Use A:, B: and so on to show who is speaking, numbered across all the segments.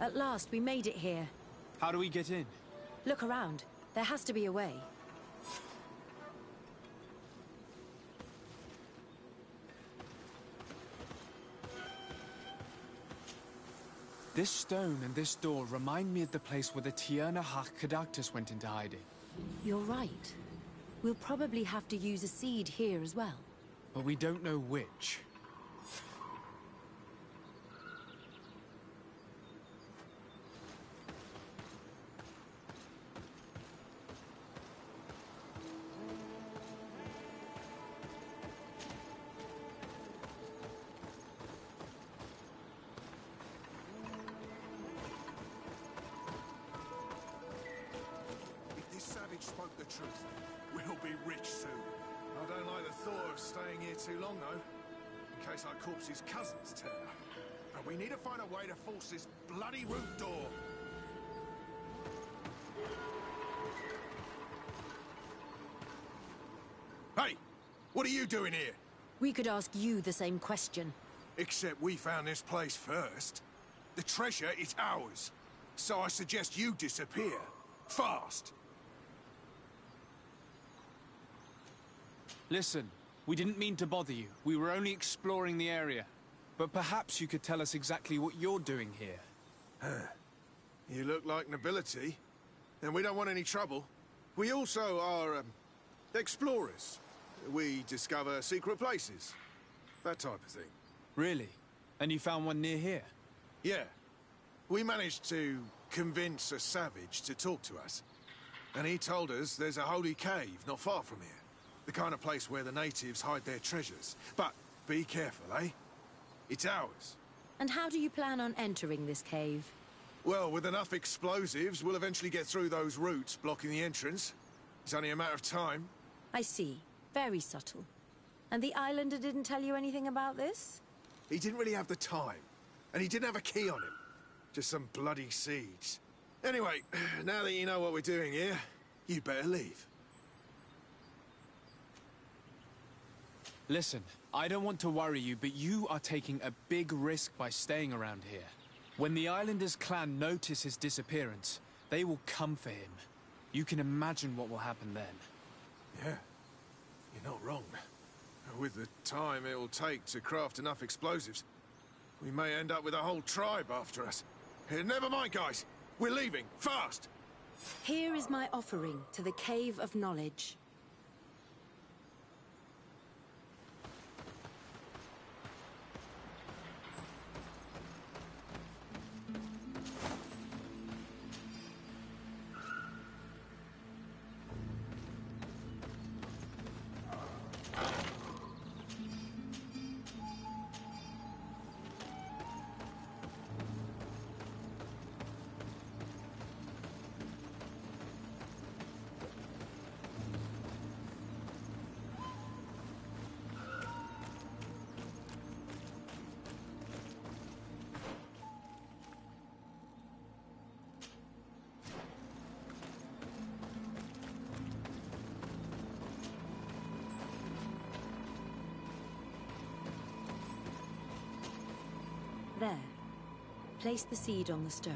A: At last, we made it here.
B: How do we get in?
A: Look around. There has to be a way.
B: This stone and this door remind me of the place where the Tierna Hach went into hiding.
A: You're right. We'll probably have to use a seed here as well.
B: But we don't know which.
C: Spoke the truth. We'll be rich soon. I don't like the thought of staying here too long, though. In case our corpse's cousins turn up. But we need to find a way to force this bloody root door. Hey! What are you doing here?
A: We could ask you the same question.
C: Except we found this place first. The treasure is ours. So I suggest you disappear. Fast!
B: Listen, we didn't mean to bother you. We were only exploring the area. But perhaps you could tell us exactly what you're doing here.
C: You look like nobility. And we don't want any trouble. We also are, explorers. We discover secret places. That type of thing.
B: Really? And you found one near here?
C: Yeah. We managed to convince a savage to talk to us. And he told us there's a holy cave not far from here. The kind of place where the natives hide their treasures. But be careful, eh? It's ours.
A: And how do you plan on entering this cave?
C: Well, with enough explosives, we'll eventually get through those roots blocking the entrance. It's only a matter of time.
A: I see. Very subtle. And the islander didn't tell you anything about this?
C: He didn't really have the time. And he didn't have a key on him. Just some bloody seeds. Anyway, now that you know what we're doing here, you'd better leave.
B: Listen, I don't want to worry you, but you are taking a big risk by staying around here. When the Islanders' clan notice his disappearance, they will come for him. You can imagine what will happen then.
C: Yeah, you're not wrong. With the time it will take to craft enough explosives, we may end up with a whole tribe after us. Never mind, guys. We're leaving, fast!
A: Here is my offering to the Cave of Knowledge. There. Place the seed on the stone.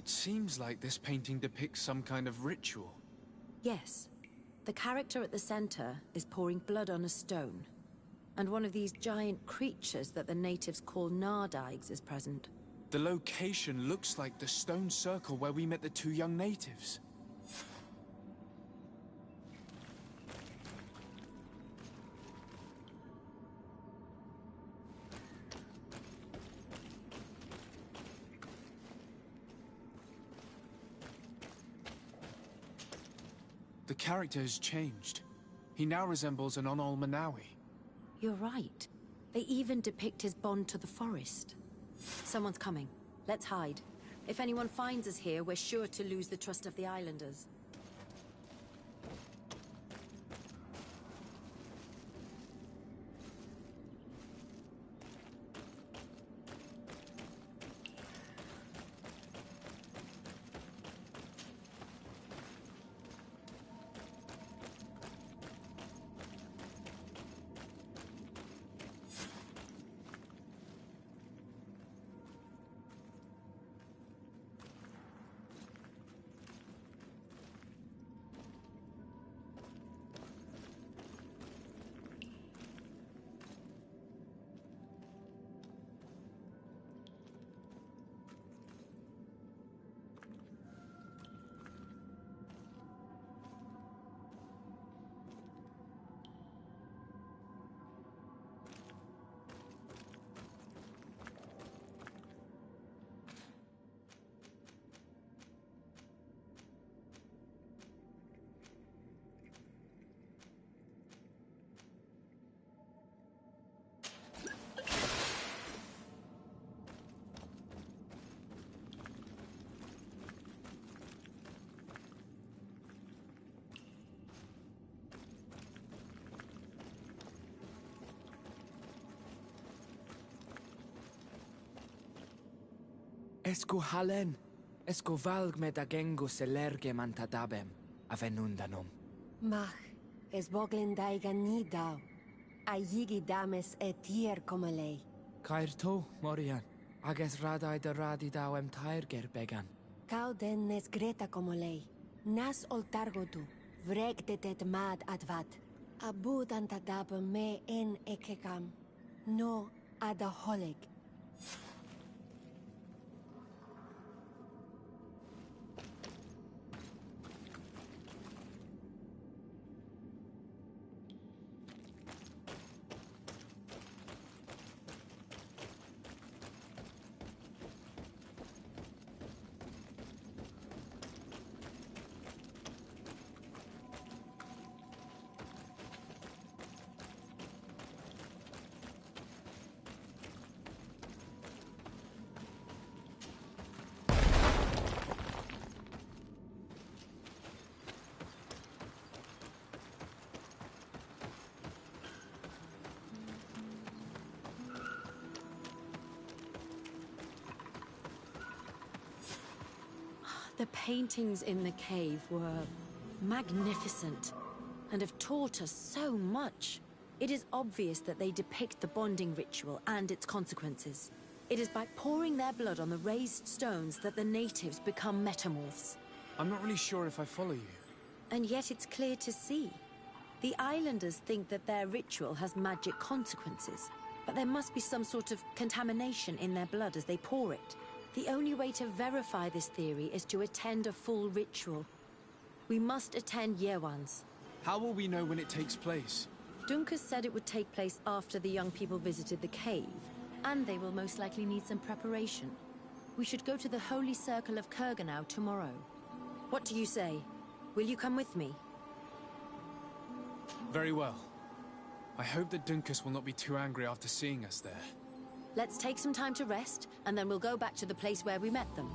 B: Seems like this painting depicts some kind of ritual.
A: Yes. The character at the center is pouring blood on a stone. And one of these giant creatures that the natives call Nardigs is present.
B: The location looks like the stone circle where we met the two young natives. The character has changed. He now resembles an Onol Manawi.
A: You're right. They even depict his bond to the forest. Someone's coming. Let's hide. If anyone finds us here, we're sure to lose the trust of the islanders.
D: Esco halen, esco valg med agengus elerge mantadabem, avenundanum.
E: Mach, es boglin daiga ni dau. A yigi dames etier como lei.
D: Cair to, Morian, ages radai de radi dauem tairger began.
E: Cau den nes greta como lei. Nas oltargodu, vregdetet mad advat. Abud antadab me en ekekam. No adaholeg.
A: The paintings in the cave were magnificent and have taught us so much. It is obvious that they depict the bonding ritual and its consequences. It is by pouring their blood on the raised stones that the natives become metamorphs.
B: I'm not really sure if I follow you.
A: And yet it's clear to see. The islanders think that their ritual has magic consequences, but there must be some sort of contamination in their blood as they pour it. The only way to verify this theory is to attend a full ritual. We must attend Yewan's.
B: How will we know when it takes place?
A: Dunkus said it would take place after the young people visited the cave, and they will most likely need some preparation. We should go to the Holy Circle of Kurganau tomorrow. What do you say? Will you come with me?
B: Very well. I hope that Dunkus will not be too angry after seeing us there.
A: Let's take some time to rest, and then we'll go back to the place where we met them.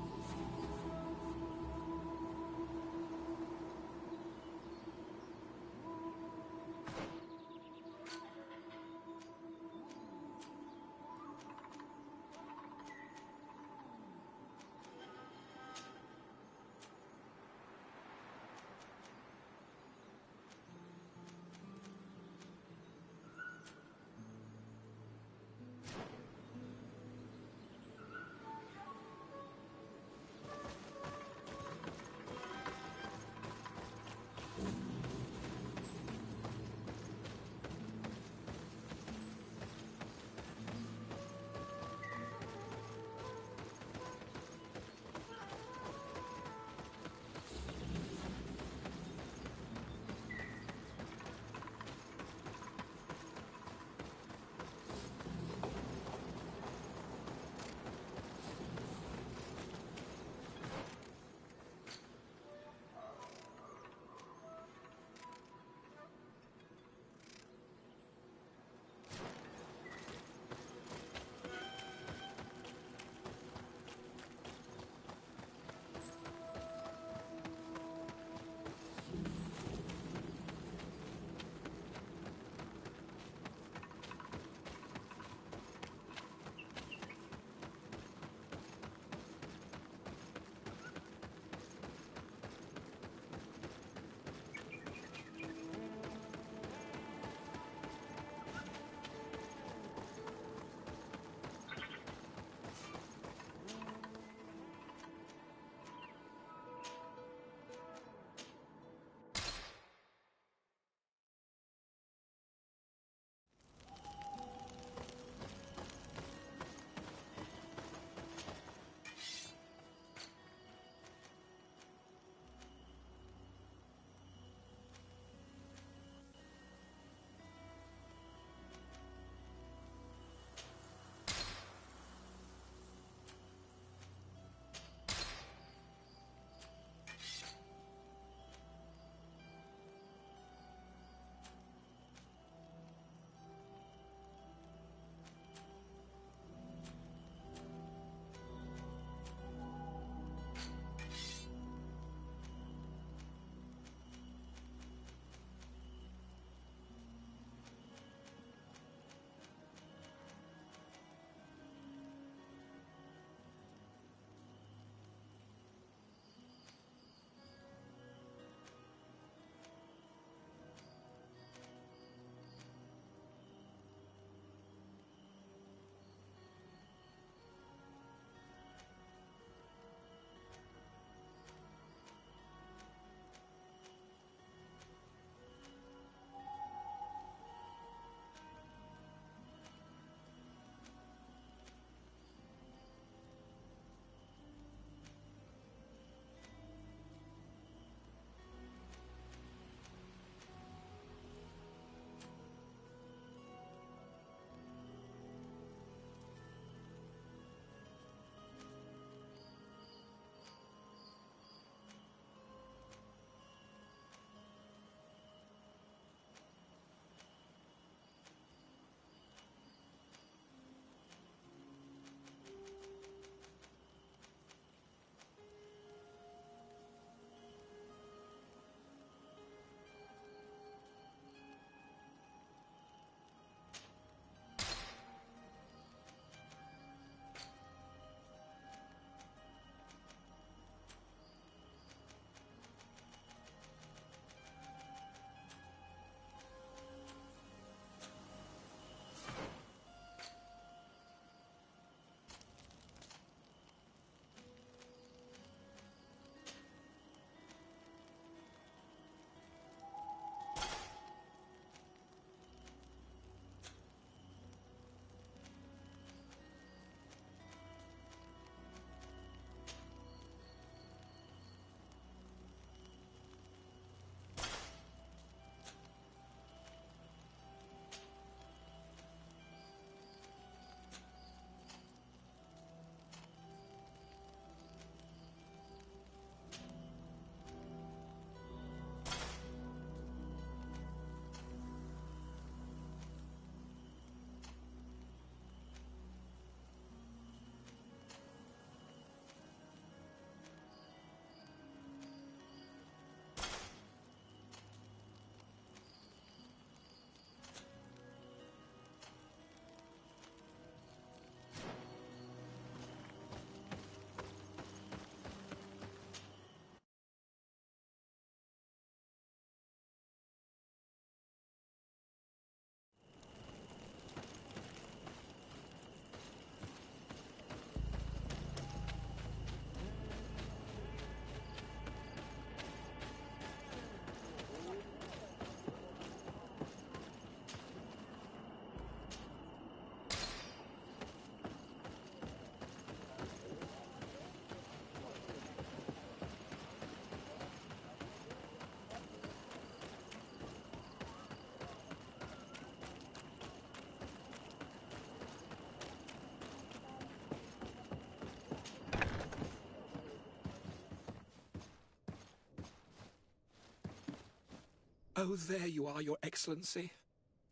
F: Oh, there you are, Your Excellency.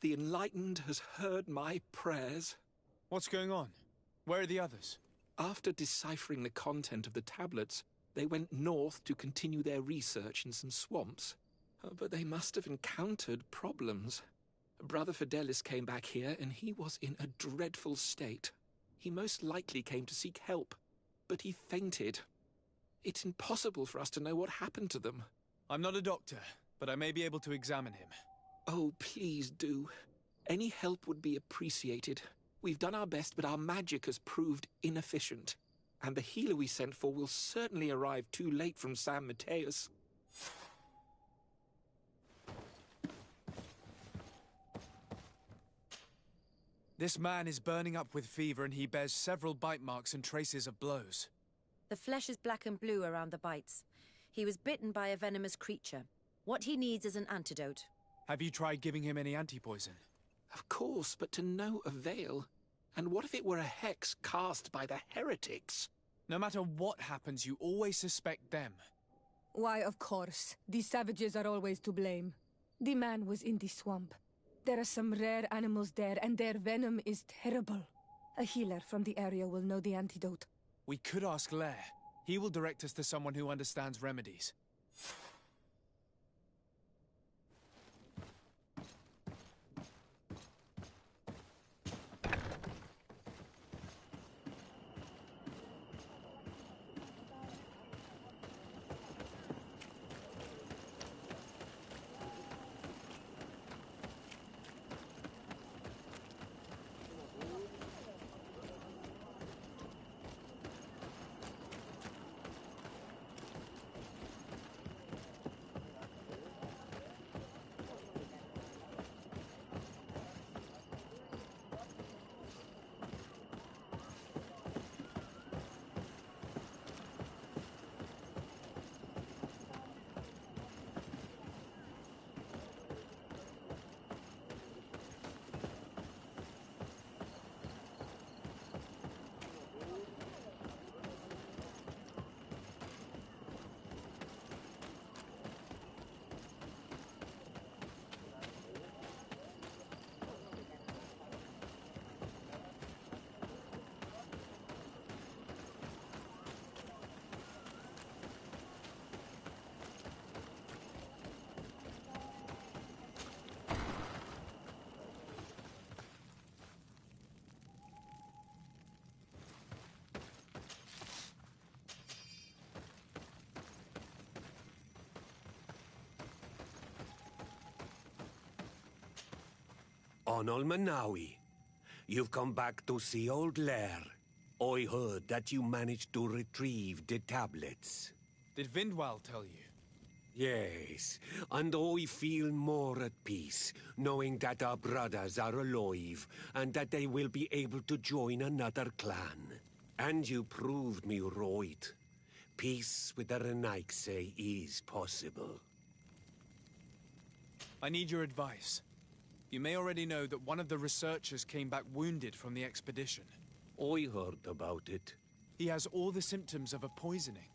F: The Enlightened has heard my prayers.
B: What's going on? Where are the others?
F: After deciphering the content of the tablets, they went north to continue their research in some swamps. But they must have encountered problems. Brother Fidelis came back here, and he was in a dreadful state. He most likely came to seek help, but he fainted. It's impossible for us to know what happened to them.
B: I'm not a doctor, but I may be able to examine him.
F: Oh, please do. Any help would be appreciated. We've done our best, but our magic has proved inefficient. And the healer we sent for will certainly arrive too late from San Mateus.
B: This man is burning up with fever and he bears several bite marks and traces of blows.
A: The flesh is black and blue around the bites. He was bitten by a venomous creature. What he needs is an antidote.
B: Have you tried giving him any anti-poison?
F: Of course, but to no avail. And what if it were a hex cast by the heretics?
B: No matter what happens, you always suspect them.
G: Why, of course. These savages are always to blame. The man was in the swamp. There are some rare animals there, and their venom is terrible. A healer from the area will know the antidote.
B: We could ask Lair. He will direct us to someone who understands remedies.
H: Onol Manawi, you've come back to see old Lair. I heard that you managed to retrieve the tablets.
B: Did Vindwal tell you?
H: Yes, and I feel more at peace, knowing that our brothers are alive, and that they will be able to join another clan. And you proved me right. Peace with the Renaigse is possible.
B: I need your advice. You may already know that one of the researchers came back wounded from the expedition.
H: I heard about it.
B: He has all the symptoms of a poisoning,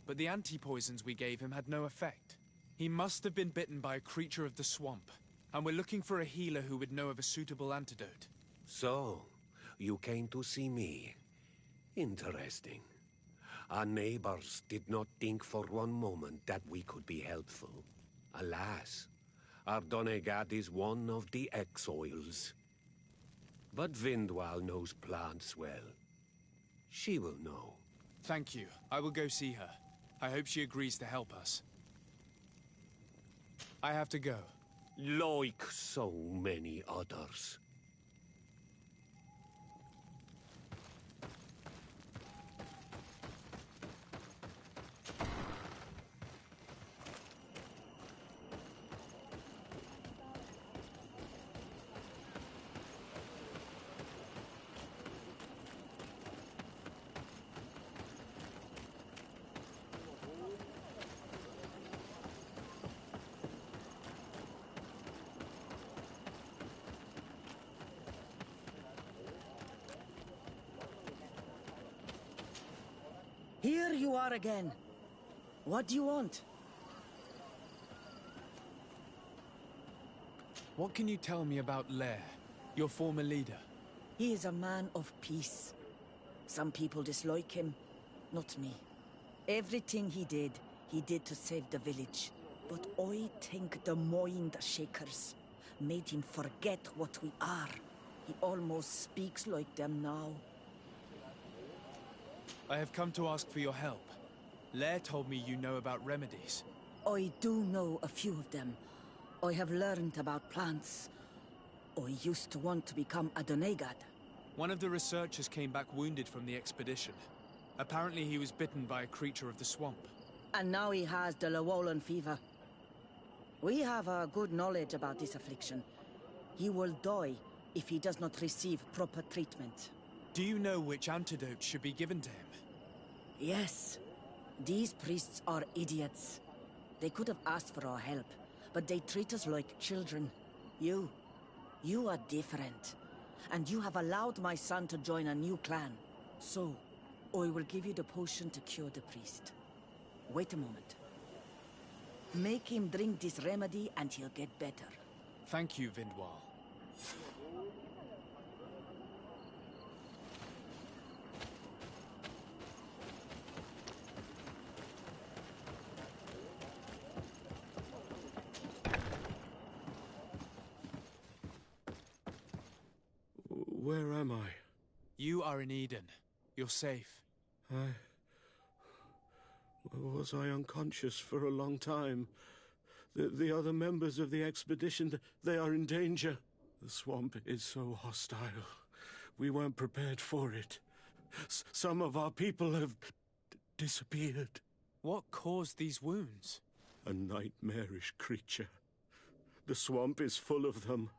B: but the anti-poisons we gave him had no effect. He must have been bitten by a creature of the swamp, and we're looking for a healer who would know of a suitable antidote.
H: So, you came to see me. Interesting. Our neighbors did not think for one moment that we could be helpful. Alas, our Donegat is one of the exiles. But Vindwal knows plants well. She will know.
B: Thank you. I will go see her. I hope she agrees to help us. I have to go.
H: Like so many others.
I: Here you are again. What do you want?
B: What can you tell me about Lair, your former leader?
I: He is a man of peace. Some people dislike him, not me. Everything he did to save the village. But I think the mind shakers made him forget what we are. He almost speaks like them now.
B: I have come to ask for your help. Lair told me you know about remedies.
I: I do know a few of them. I have learned about plants. I used to want to become a Donegad.
B: One of the researchers came back wounded from the expedition. Apparently he was bitten by a creature of the swamp.
I: And now he has the Llewellyn fever. We have a good knowledge about this affliction. He will die if he does not receive proper treatment.
B: Do you know which antidote should be given to him?
I: Yes. These priests are idiots. They could have asked for our help, but they treat us like children. You are different. And you have allowed my son to join a new clan. So, I will give you the potion to cure the priest. Wait a moment. Make him drink this remedy and he'll get better.
B: Thank you, Vindwal.
H: Where am I?
B: You are in Eden. You're safe.
H: Was I unconscious for a long time? The other members of the expedition, they are in danger. The swamp is so hostile. We weren't prepared for it. Some of our people have disappeared.
B: What caused these wounds?
H: A nightmarish creature. The swamp is full of them.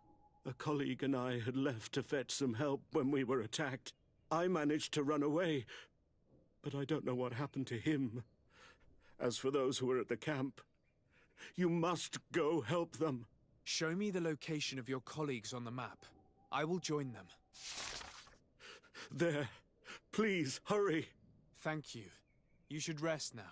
H: A colleague and I had left to fetch some help when we were attacked. I managed to run away, but I don't know what happened to him. As for those who are at the camp, you must go help them.
B: Show me the location of your colleagues on the map. I will join them.
H: There. Please, hurry.
B: Thank you. You should rest now.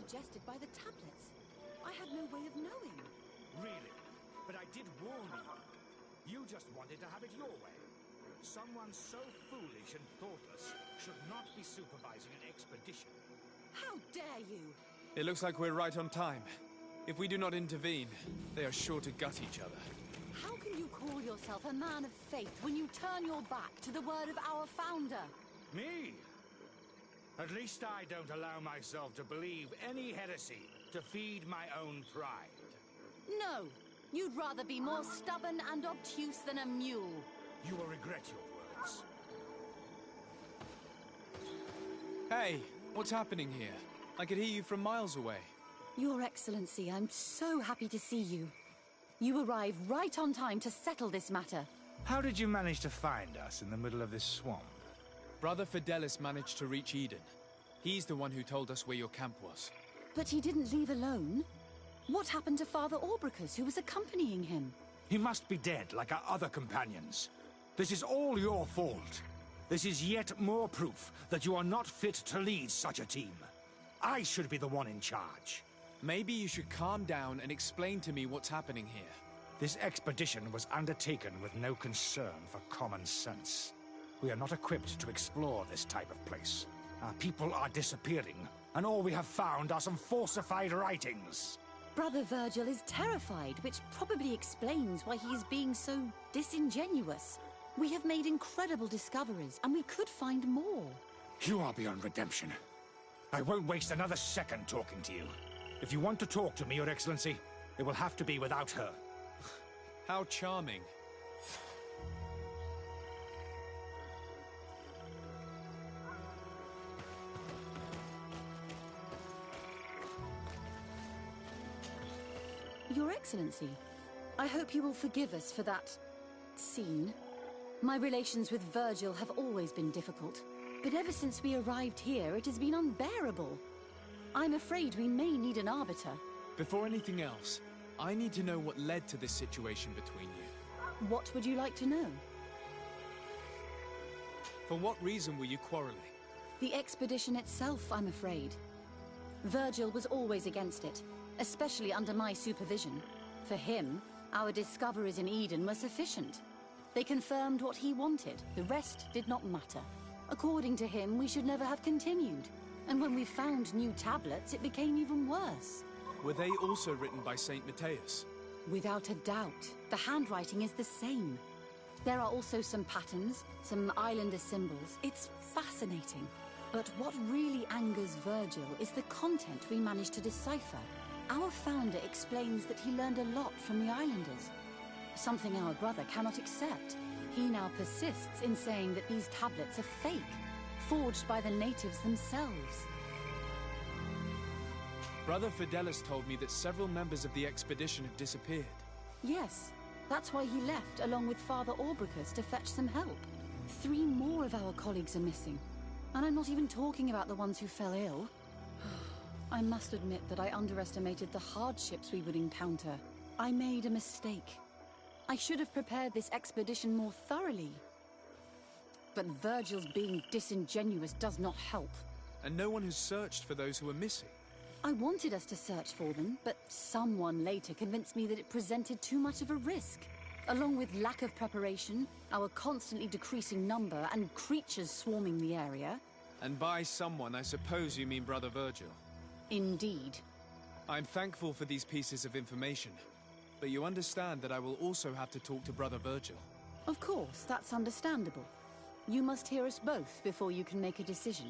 J: suggested by the tablets. I had no way of knowing.
K: Really? But I did warn you. You just wanted to have it your way. Someone so foolish and thoughtless should not be supervising an expedition.
J: How dare you!
B: It looks like we're right on time. If we do not intervene, they are sure to gut each other.
A: How can you call yourself a man of faith when you turn your back to the word of our founder?
K: Me? At least I don't allow myself to believe any heresy to feed my own pride.
A: No! You'd rather be more stubborn and obtuse than a mule.
K: You will regret your words.
B: Hey, what's happening here? I could hear you from miles away.
A: Your Excellency, I'm so happy to see you. You arrived right on time to settle this matter.
K: How did you manage to find us in the middle of this swamp?
B: Brother Fidelis managed to reach Eden. He's the one who told us where your camp was.
A: But he didn't leave alone. What happened to Father Orbricus, who was accompanying him?
K: He must be dead, like our other companions. This is all your fault. This is yet more proof that you are not fit to lead such a team. I should be the one in charge.
B: Maybe you should calm down and explain to me what's happening here.
K: This expedition was undertaken with no concern for common sense. We are not equipped to explore this type of place. Our people are disappearing, and all we have found are some falsified writings.
A: Brother Virgil is terrified, which probably explains why he is being so disingenuous. We have made incredible discoveries, and we could find more.
K: You are beyond redemption. I won't waste another second talking to you. If you want to talk to me, Your Excellency, it will have to be without her.
B: How charming.
A: Your Excellency, I hope you will forgive us for that scene. My relations with Virgil have always been difficult, but ever since we arrived here, it has been unbearable. I'm afraid we may need an arbiter.
B: Before anything else, I need to know what led to this situation between you.
A: What would you like to know?
B: For what reason were you quarreling?
A: The expedition itself, I'm afraid. Virgil was always against it, especially under my supervision. For him, our discoveries in Eden were sufficient. They confirmed what he wanted. The rest did not matter. According to him, we should never have continued. And when we found new tablets, it became even worse.
B: Were they also written by Saint Matthias?
A: Without a doubt. The handwriting is the same. There are also some patterns, some islander symbols. It's fascinating. But what really angers Virgil is the content we managed to decipher. Our founder explains that he learned a lot from the islanders. Something our brother cannot accept. He now persists in saying that these tablets are fake, forged by the natives themselves.
B: Brother Fidelis told me that several members of the expedition have disappeared.
A: Yes, that's why he left along with Father Orbricus to fetch some help. 3 more of our colleagues are missing, and I'm not even talking about the ones who fell ill. I must admit that I underestimated the hardships we would encounter. I made a mistake. I should have prepared this expedition more thoroughly. But Virgil's being disingenuous does not help.
B: And no one has searched for those who are missing.
A: I wanted us to search for them, but someone later convinced me that it presented too much of a risk. Along with lack of preparation, our constantly decreasing number, and creatures swarming the area.
B: And by someone, I suppose you mean Brother Virgil.
A: Indeed.
B: I'm thankful for these pieces of information, but you understand that I will also have to talk to Brother Virgil.
A: Of course, that's understandable. You must hear us both before you can make a decision.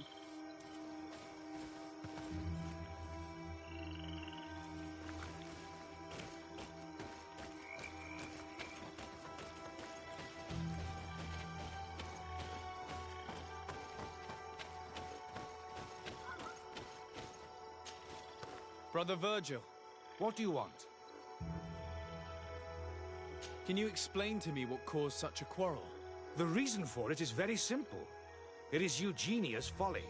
B: Brother Virgil.
K: What do you want?
B: Can you explain to me what caused such a quarrel?
K: The reason for it is very simple. It is Eugenia's folly.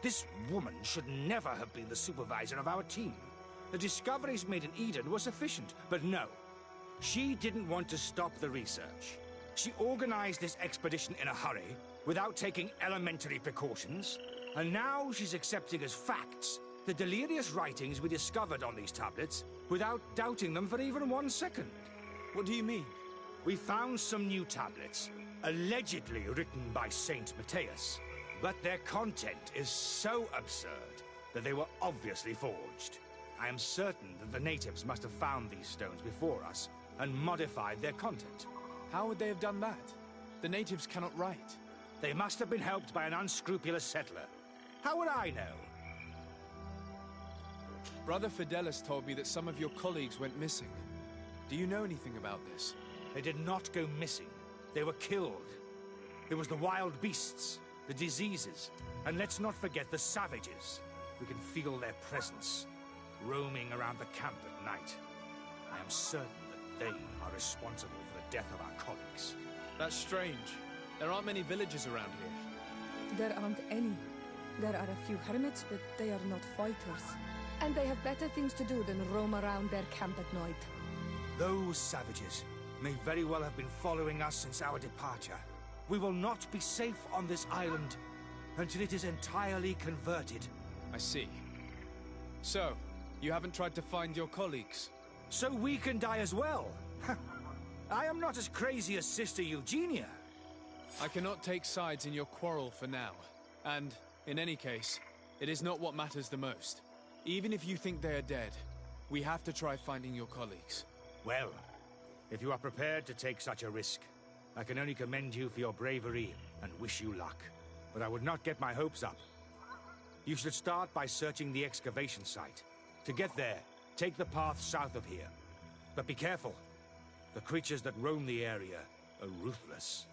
K: This woman should never have been the supervisor of our team. The discoveries made in Eden were sufficient, but no. She didn't want to stop the research. She organized this expedition in a hurry, without taking elementary precautions, and now she's accepting as facts The delirious writings we discovered on these tablets without doubting them for even 1 second.
B: What do you mean?
K: We found some new tablets, allegedly written by Saint Matthias, but their content is so absurd that they were obviously forged. I am certain that the natives must have found these stones before us and modified their content.
B: How would they have done that? The natives cannot write.
K: They must have been helped by an unscrupulous settler. How would I know?
B: Brother Fidelis told me that some of your colleagues went missing. Do you know anything about this?
K: They did not go missing. They were killed. It was the wild beasts, the diseases, and let's not forget the savages. We can feel their presence, roaming around the camp at night. I am certain that they are responsible for the death of our colleagues.
B: That's strange. There aren't many villages around here.
G: There aren't any. There are a few hermits, but they are not fighters. And they have better things to do than roam around their camp at night.
K: Those savages may very well have been following us since our departure. We will not be safe on this island until it is entirely converted.
B: I see. So, you haven't tried to find your colleagues?
K: So we can die as well. I am not as crazy as Sister Eugenia.
B: I cannot take sides in your quarrel for now. And, in any case, it is not what matters the most. Even if you think they are dead, we have to try finding your colleagues.
K: Well, if you are prepared to take such a risk, I can only commend you for your bravery and wish you luck. But I would not get my hopes up. You should start by searching the excavation site. To get there, take the path south of here. But be careful. The creatures that roam the area are ruthless.